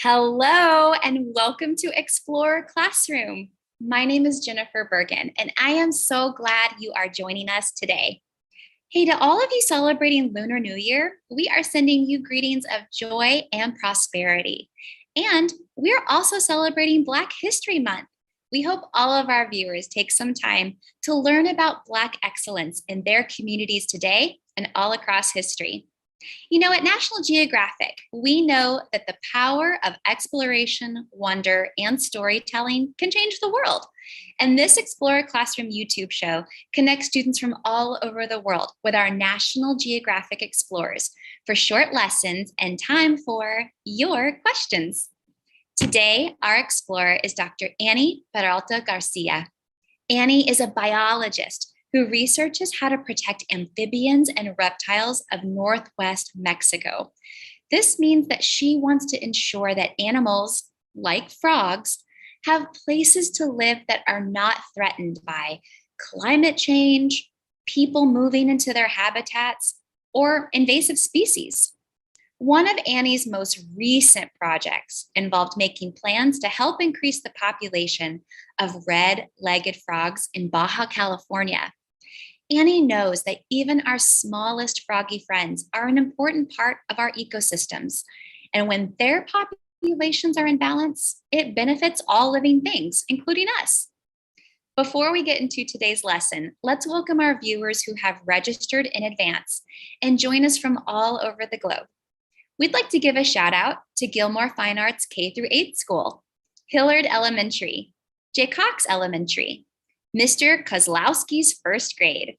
Hello and welcome to Explorer Classroom. My name is Jennifer Bergen and I am so glad you are joining us today. Hey, to all of you celebrating Lunar New Year, we are sending you greetings of joy and prosperity. And we are also celebrating Black History Month. We hope all of our viewers take some time to learn about Black excellence in their communities today and all across history. You know, at National Geographic, we know that the power of exploration, wonder, and storytelling can change the world. And this Explorer Classroom YouTube show connects students from all over the world with our National Geographic Explorers for short lessons and time for your questions. Today, our explorer is Dr. Anny Peralta-García. Anny is a biologist who researches how to protect amphibians and reptiles of Northwest Mexico. This means that she wants to ensure that animals, like frogs, have places to live that are not threatened by climate change, people moving into their habitats, or invasive species. One of Anny's most recent projects involved making plans to help increase the population of red-legged frogs in Baja California. Anny knows that even our smallest froggy friends are an important part of our ecosystems. And when their populations are in balance, it benefits all living things, including us. Before we get into today's lesson, let's welcome our viewers who have registered in advance and join us from all over the globe. We'd like to give a shout out to Gilmore Fine Arts K-8 School, Hillard Elementary, J. Cox Elementary, Mr. Kozlowski's first grade,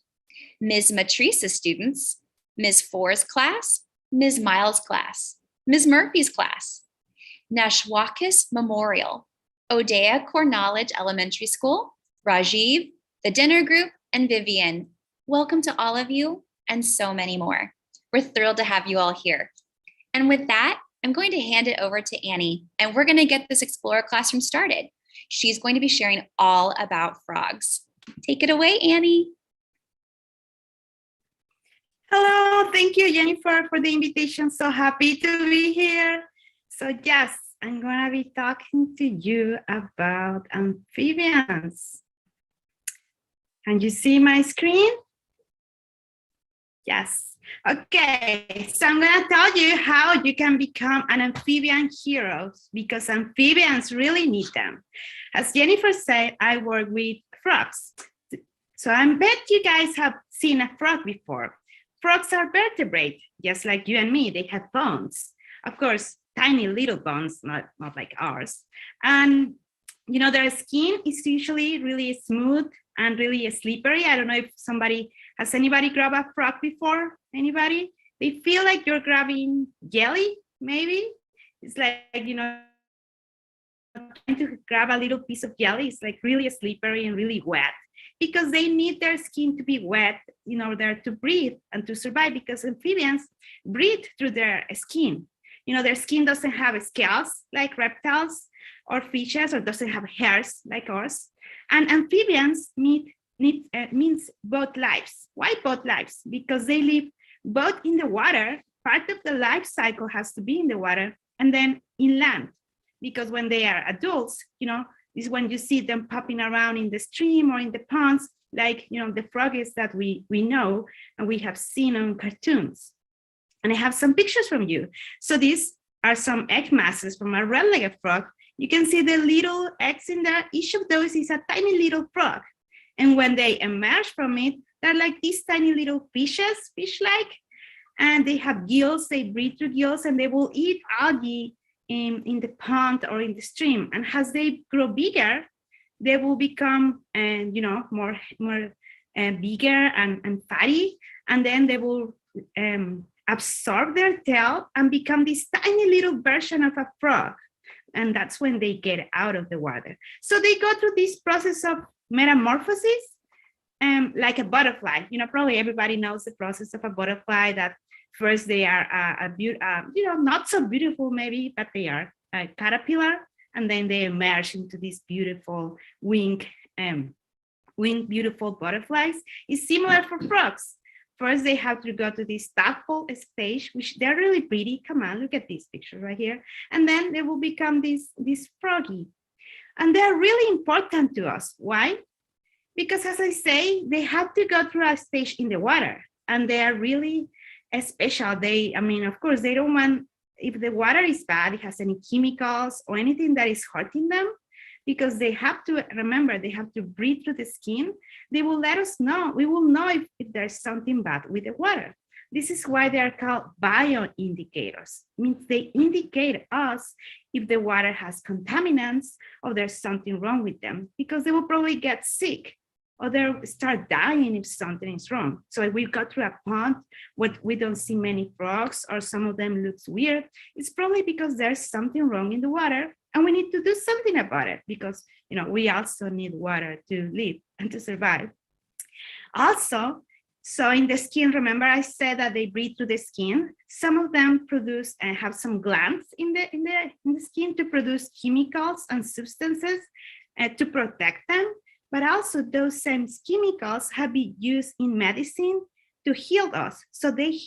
Ms. Matrice's students, Ms. Four's class, Ms. Miles' class, Ms. Murphy's class, Nashwaakis Memorial, Odeya Core Knowledge Elementary School, Rajiv, the dinner group, and Vivian. Welcome to all of you and so many more. We're thrilled to have you all here. And with that, I'm going to hand it over to Anny, and we're going to get this Explorer Classroom started. She's going to be sharing all about frogs. Take it away, Anny. Hello, thank you, Jennifer, for the invitation. So happy to be here. So yes, I'm gonna be talking to you about amphibians. Can you see my screen? Yes. Okay, so I'm gonna tell you how you can become an amphibian hero because amphibians really need them. As Jennifer said, I work with frogs. So I bet you guys have seen a frog before. Frogs are vertebrate, just like you and me. They have bones. Of course, tiny little bones, not like ours. And you know, their skin is usually really smooth and really slippery. I don't know if anybody grabbed a frog before? Anybody? They feel like you're grabbing jelly, maybe. It's like, you know, trying to grab a little piece of jelly. It's like really slippery and really wet because they need their skin to be wet in order to breathe and to survive, because amphibians breathe through their skin. You know, their skin doesn't have scales like reptiles or fishes, or doesn't have hairs like ours. And amphibians means both lives. Why both lives? Because they live both in the water. Part of the life cycle has to be in the water, and then in land. Because when they are adults, you know, is when you see them popping around in the stream or in the ponds, like, you know, the frogs that we know and we have seen on cartoons. And I have some pictures from you. So these are some egg masses from a red-legged frog. You can see the little eggs in there. Each of those is a tiny little frog. And when they emerge from it, they're like these tiny little fishes, fish-like, and they have gills. They breathe through gills, and they will eat algae in the pond or in the stream. And as they grow bigger, they will become, you know, more bigger and fatty, and then they will absorb their tail and become this tiny little version of a frog. And that's when they get out of the water. So they go through this process of metamorphosis, like a butterfly. You know, probably everybody knows the process of a butterfly, that first they are you know, not so beautiful maybe, but they are a caterpillar, and then they emerge into these beautiful winged beautiful butterflies. It's similar for frogs. first they have to go to this tadpole stage, which they're really pretty. Come on, look at this picture right here. And then they will become this froggy. And they're really important to us. Why? Because as I say, they have to go through a stage in the water, and they are really special. Of course, they don't want, if the water is bad, it has any chemicals or anything that is hurting them, because they have to, remember, they have to breathe through the skin. They will let us know. We will know if there's something bad with the water. This is why they are called bioindicators. It means they indicate us if the water has contaminants or there's something wrong with them, because they will probably get sick or they'll start dying if something is wrong. So if we go through a pond where we don't see many frogs or some of them looks weird, it's probably because there's something wrong in the water and we need to do something about it, because we also need water to live and to survive. Also, so in the skin, remember I said that they breathe through the skin. Some of them produce and have some glands in the skin to produce chemicals and substances to protect them. But also those same chemicals have been used in medicine to heal us. So they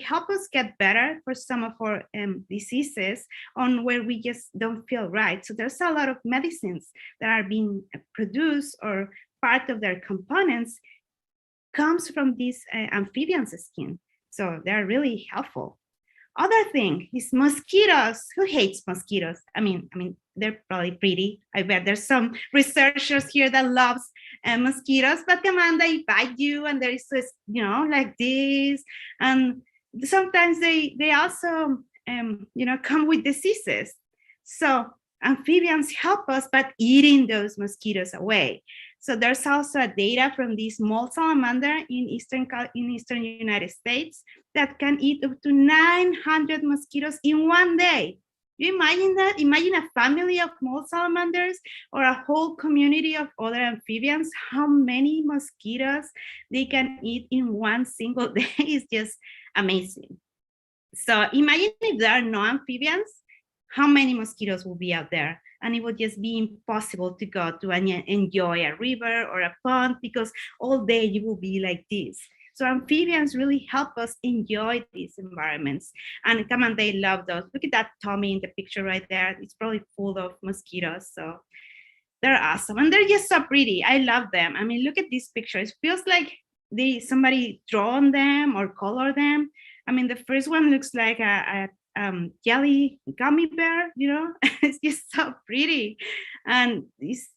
help us get better for some of our diseases on where we just don't feel right. So there's a lot of medicines that are being produced, or part of their components comes from these amphibians' skin. So they're really helpful. Other thing is mosquitoes. Who hates mosquitoes? I mean, they're probably pretty. I bet there's some researchers here that loves mosquitoes, but come on, they bite you, and there is this, like this. And sometimes they also, come with diseases. So amphibians help us, but eating those mosquitoes away. So there's also data from this small salamander in eastern United States that can eat up to 900 mosquitoes in one day. You imagine that? Imagine a family of small salamanders or a whole community of other amphibians, how many mosquitoes they can eat in one single day is just amazing. So imagine if there are no amphibians, how many mosquitoes will be out there? And it would just be impossible to go to and enjoy a river or a pond, because all day you will be like this. So amphibians really help us enjoy these environments. And come on, they love those. Look at that tummy in the picture right there. It's probably full of mosquitoes. So they're awesome. And they're just so pretty. I love them. I mean, look at these pictures. It feels like somebody drawn them or colored them. I mean, the first one looks like a jelly gummy bear, it's just so pretty. And it's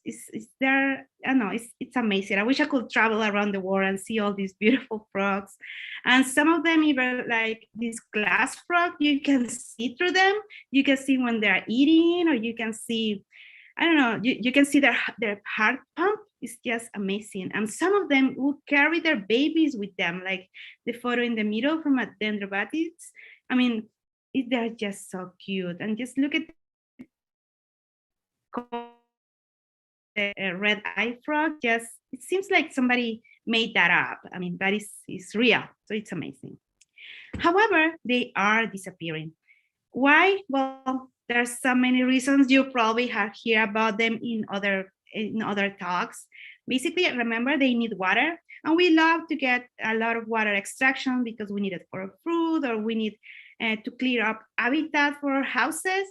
there, I don't know, it's amazing. I wish I could travel around the world and see all these beautiful frogs. And some of them even like this glass frog, you can see through them. You can see when they're eating, or you can see, I don't know, you can see their heart pump. It's just amazing. And some of them will carry their babies with them, like the photo in the middle from a dendrobatids. I mean, they're just so cute. And just look at the red eye frog. Just, it seems like somebody made that up. I mean, that is real. So it's amazing. However, they are disappearing. Why? Well, there's so many reasons. You probably have heard about them in other talks. Basically, remember, they need water, and we love to get a lot of water extraction because we need it for food, or we need to clear up habitat for our houses.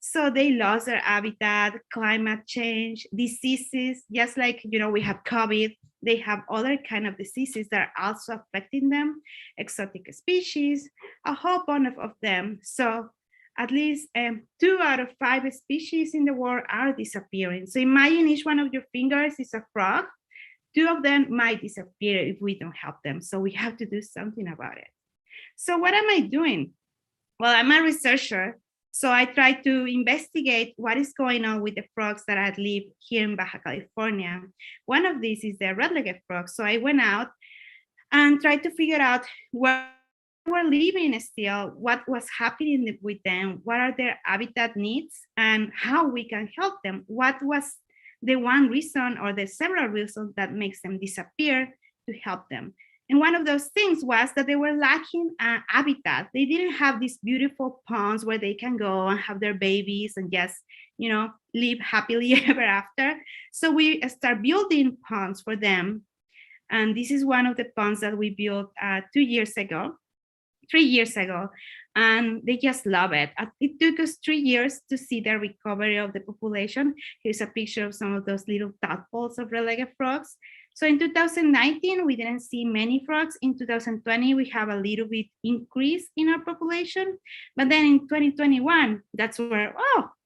So they lost their habitat, climate change, diseases, just like, we have COVID, they have other kind of diseases that are also affecting them, exotic species, a whole bunch of them. So at least 2 out of 5 species in the world are disappearing. So imagine each one of your fingers is a frog. 2 of them might disappear if we don't help them. So we have to do something about it. So what am I doing? Well, I'm a researcher. So I try to investigate what is going on with the frogs that I live here in Baja California. One of these is the Redlegged Frog. So I went out and tried to figure out where we're living still, what was happening with them, what are their habitat needs, and how we can help them. What was the one reason or the several reasons that makes them disappear to help them. And one of those things was that they were lacking habitat. They didn't have these beautiful ponds where they can go and have their babies and just, live happily ever after. So we start building ponds for them. And this is one of the ponds that we built 3 years ago. And they just love it. It took us 3 years to see the recovery of the population. Here's a picture of some of those little tadpoles of red-legged frogs. So in 2019, we didn't see many frogs. In 2020, we have a little bit increase in our population. But then in 2021, that's where,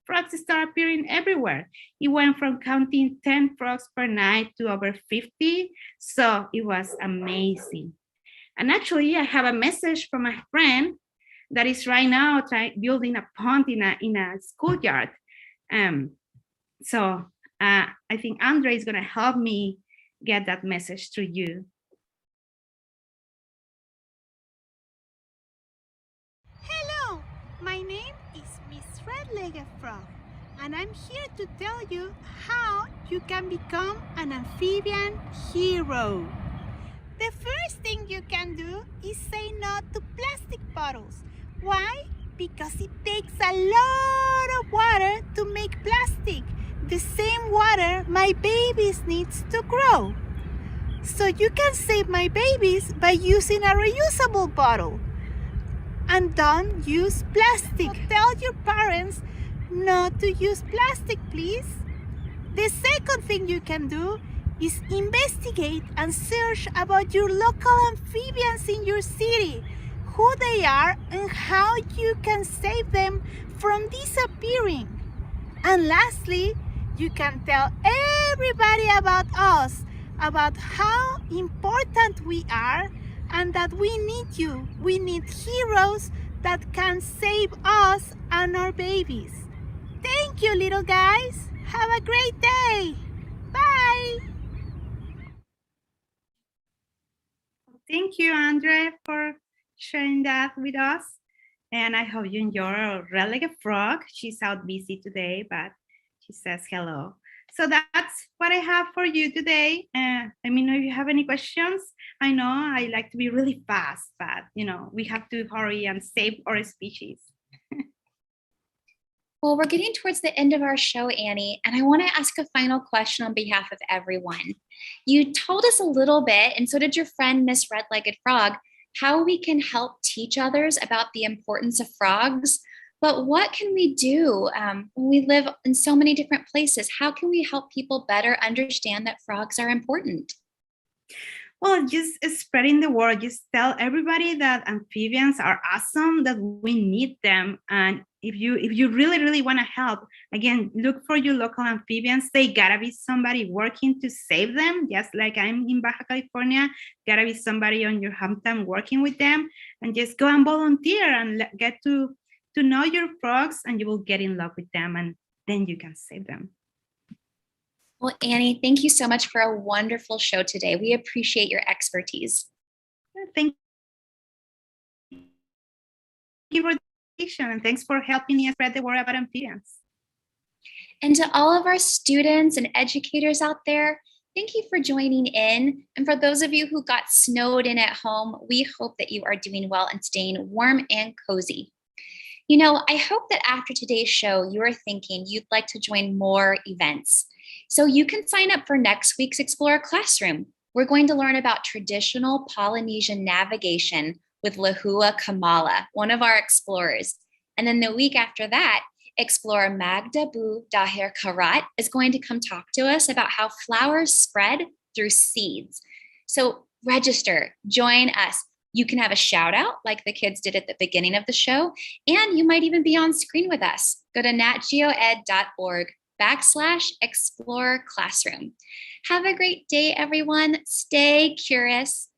frogs start appearing everywhere. It went from counting 10 frogs per night to over 50. So it was amazing. And actually, I have a message from a friend that is right now building a pond in a schoolyard. So I think Andre is going to help me get that message to you. Hello, my name is Miss Redlegged Frog, and I'm here to tell you how you can become an amphibian hero. The first thing you can do is say no to plastic bottles. Why? Because it takes a lot of water to make plastic, the same water my babies needs to grow. So you can save my babies by using a reusable bottle. And don't use plastic. So tell your parents not to use plastic, please. The second thing you can do is investigate and search about your local amphibians in your city, who they are and how you can save them from disappearing. And lastly, you can tell everybody about us, about how important we are and that we need you. We need heroes that can save us and our babies. Thank you, little guys. Have a great day. Bye. Thank you, Andre, for sharing that with us. And I hope you enjoy our red-legged frog. She's out busy today, but she says hello. So that's what I have for you today. Let me know if you have any questions. I know I like to be really fast, but we have to hurry and save our species. Well, we're getting towards the end of our show, Annie, and I want to ask a final question on behalf of everyone. You told us a little bit, and so did your friend, Miss Red-Legged Frog, how we can help teach others about the importance of frogs. But what can we do when we live in so many different places? How can we help people better understand that frogs are important? Well, just spreading the word, just tell everybody that amphibians are awesome, that we need them. And if you really, really want to help, again, look for your local amphibians. They gotta be somebody working to save them, just like I'm in Baja California, gotta be somebody on your hometown working with them, and just go and volunteer and get to know your frogs, and you will get in love with them, and then you can save them. Well, Annie, thank you so much for a wonderful show today. We appreciate your expertise. Thank you for the invitation, and thanks for helping me spread the word about amphibians. And to all of our students and educators out there, thank you for joining in. And for those of you who got snowed in at home, we hope that you are doing well and staying warm and cozy. I hope that after today's show, you are thinking you'd like to join more events. So you can sign up for next week's Explorer Classroom. We're going to learn about traditional Polynesian navigation with Lahua Kamala, one of our explorers. And then the week after that, Explorer Magda Bu Daher Karat is going to come talk to us about how flowers spread through seeds. So register, join us. You can have a shout out like the kids did at the beginning of the show, and you might even be on screen with us. Go to natgeoed.org/Explorer Classroom. Have a great day, everyone. Stay curious